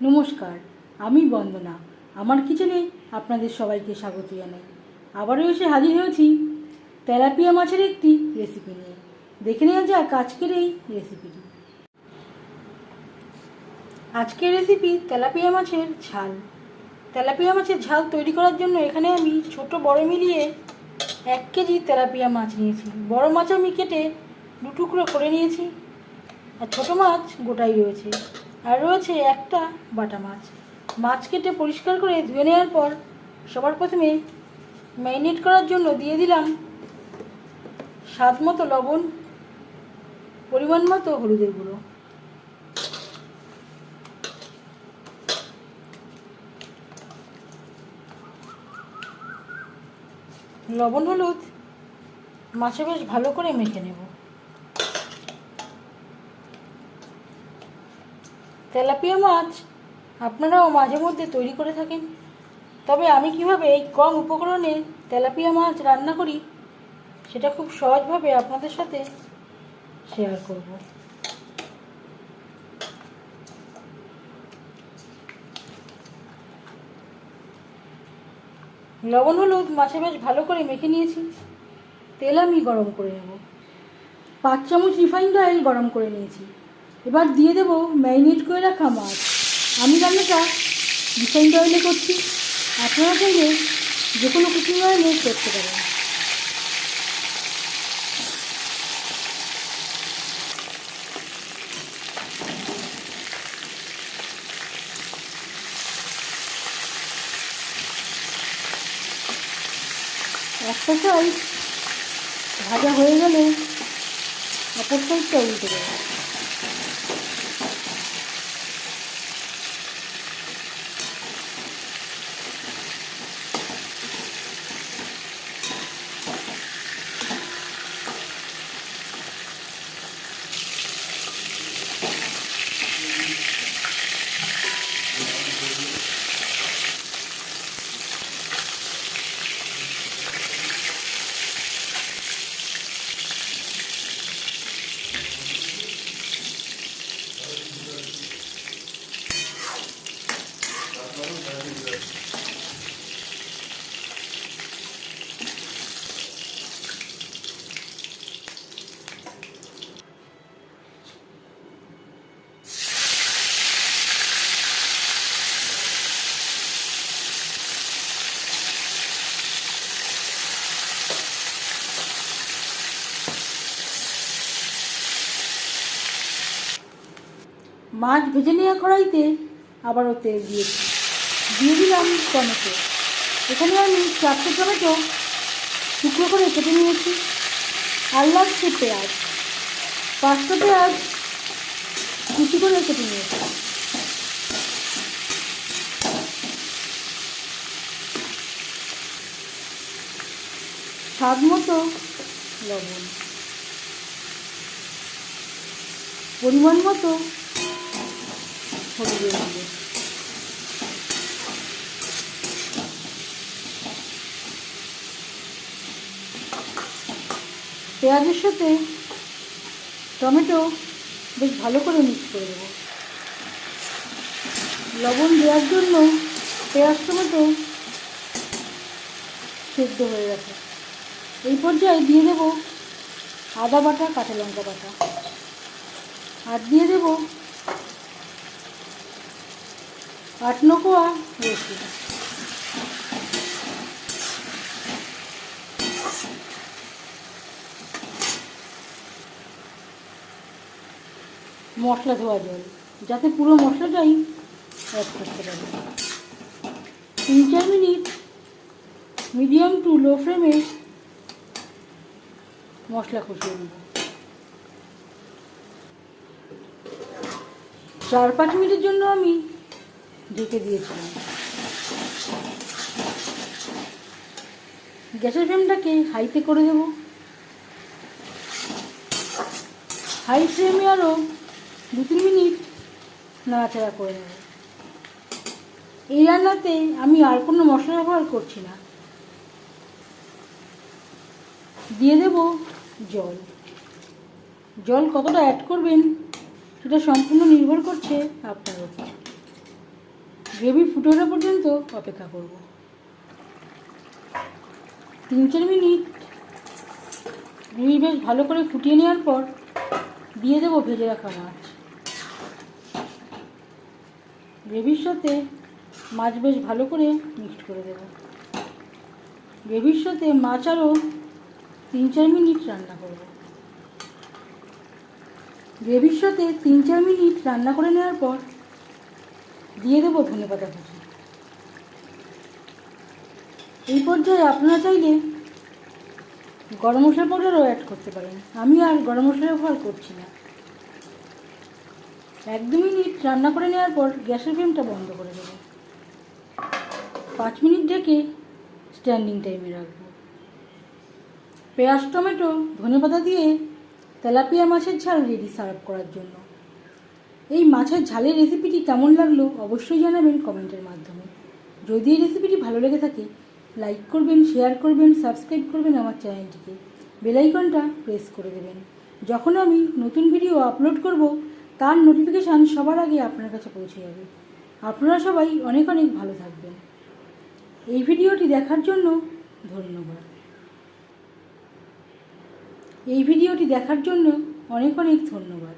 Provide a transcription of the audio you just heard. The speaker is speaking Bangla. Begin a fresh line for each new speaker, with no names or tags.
নমস্কার, আমি বন্দনা। আমার কিচেনে আপনাদের সবাইকে স্বাগত জানাই। আবারও এসে হাজির হয়েছি তেলাপিয়া মাছের একটি রেসিপি নিয়ে। দেখে নেওয়া যাক আজকের এই রেসিপিটি। আজকের রেসিপি তেলাপিয়া মাছের ঝাল। তেলাপিয়া মাছের ঝাল তৈরি করার জন্য এখানে আমি ছোট বড় মিলিয়ে 1 কেজি তেলাপিয়া মাছ নিয়েছি। বড় মাছ আমি কেটে 2 টুকরো করে নিয়েছি, আর ছোটো মাছ গোটাই রয়েছে। আর রয়েছে একটা বাটা মাছ। মাছ কেটে পরিষ্কার করে ধুয়ে নেওয়ার পর সবার প্রথমে ম্যারিনেট করার জন্য দিয়ে দিলাম স্বাদ মতো লবণ, পরিমাণ মতো হলুদের গুঁড়ো। লবণ হলুদ মাছে বেশ ভালো করে মেখে নেব। তেলাপিয়া মাছ আপনারাও মাঝে মধ্যে তৈরি করে থাকেন, তবে আমি কিভাবে এই কম উপকরণে তেলাপিয়া মাছ রান্না করি সেটা খুব সহজভাবে আপনাদের সাথে শেয়ার করব। লবণ হলুদ মাছে বেশ ভালো করে মেখে নিয়েছি। তেল আমি গরম করে নেব। 5 চামচ রিফাইন্ড অয়েল গরম করে নিয়েছি। এবার দিয়ে দেব ম্যারিনেট করে রাখা মাছ। আমি রান্নাটা রিফাইন্ড অয়েলে করছি, আপনারা চাইলে যে কোনো কুকিং অয়েলে করতে পারেন। একটা সাইড ভাজা হয়ে গেলে অপর সাইডটা উল্টে দেব। মাছ ভেজে নেওয়া কড়াইতে আবারও তেল দিয়েছি। দিয়ে দিলাম টমেটো। এখানে আমি 4টে টমেটো টুকরো করে কেটে নিয়েছি। আর লাগছে পেঁয়াজ। 5টা পেঁয়াজ কুচি করে কেটে নিয়েছি। স্বাদ মতো লবণ, পরিমাণ মতো হলুদের গুঁড়ো। পেঁয়াজের সাথে টমেটো বেশ ভালো করে মিক্স করে দেবো। লবণ দেওয়ার জন্য পেঁয়াজ টমেটো সেদ্ধ হয়ে গেছে। এই পর্যায়ে দিয়ে দেব আদা বাটা, কাঁচা লঙ্কা বাটা, আর দিয়ে দেব 8-9 কোয়া রসুন। মশলা ধোয়া জল, যাতে পুরো মশলাটাই অ্যাড করতে পারি। 3-4 মিনিট মিডিয়াম টু লো ফ্লেমে মশলা কষিয়ে নেব। 4-5 মিনিটের জন্য আমি ঢেকে দিয়েছিলাম। গ্যাসের ফ্লেমটাকে হাইতে করে দেব। হাই ফ্লেমে আরও 2-3 মিনিট নাড়াচাড়া করে নেব। এই রান্নাতে আমি আর কোনো মশলা ব্যবহার করছি না। দিয়ে দেব জল। জল কতটা অ্যাড করবেন সেটা সম্পূর্ণ নির্ভর করছে আপনার উপর। গ্রেভি ফুটে ওঠা পর্যন্ত অপেক্ষা করব। 3-4 মিনিট গ্রেভি বেশ ভালো করে ফুটিয়ে নেওয়ার পর দিয়ে দেবো ভেজে রাখা মাছ। গ্রেভির সাথে মাছ বেশ ভালো করে মিক্সড করে দেব। গ্রেভির সাথে মাছ আরও 3-4 মিনিট রান্না করব। গ্রেভির সাথে 3-4 মিনিট রান্না করে নেওয়ার পর দিয়ে দেবো ধনেপাতা কুচি। এই পর্যায়ে আপনারা চাইলে গরম মশলা পাউডারও অ্যাড করতে পারেন। আমি আর গরম মশলা ব্যবহার করছি না। 1-2 মিনিট রান্না করে নেওয়ার পর গ্যাসের ফ্লেমটা বন্ধ করে দেবো। 5 মিনিট ঢেকে স্ট্যান্ডিং টাইমে রাখবো। পেঁয়াজ, টমেটো, ধনেপাতা দিয়ে তেলাপিয়া মাছের ঝাল রেডি সার্ভ করার জন্য। এই মাছের ঝালের রেসিপিটি কেমন লাগলো অবশ্যই জানাবেন কমেন্টের মাধ্যমে। যদি এই রেসিপিটি ভালো লেগে থাকে লাইক করবেন, শেয়ার করবেন, সাবস্ক্রাইব করবেন আমার চ্যানেলটিকে, বেল আইকনটা প্রেস করে দেবেন। যখন আমি নতুন ভিডিও আপলোড করব তার নোটিফিকেশান সবার আগে আপনার কাছে পৌঁছে যাবে। আপনারা সবাই অনেক অনেক ভালো থাকবেন। এই ভিডিওটি দেখার জন্য ধন্যবাদ। এই ভিডিওটি দেখার জন্য অনেক অনেক ধন্যবাদ।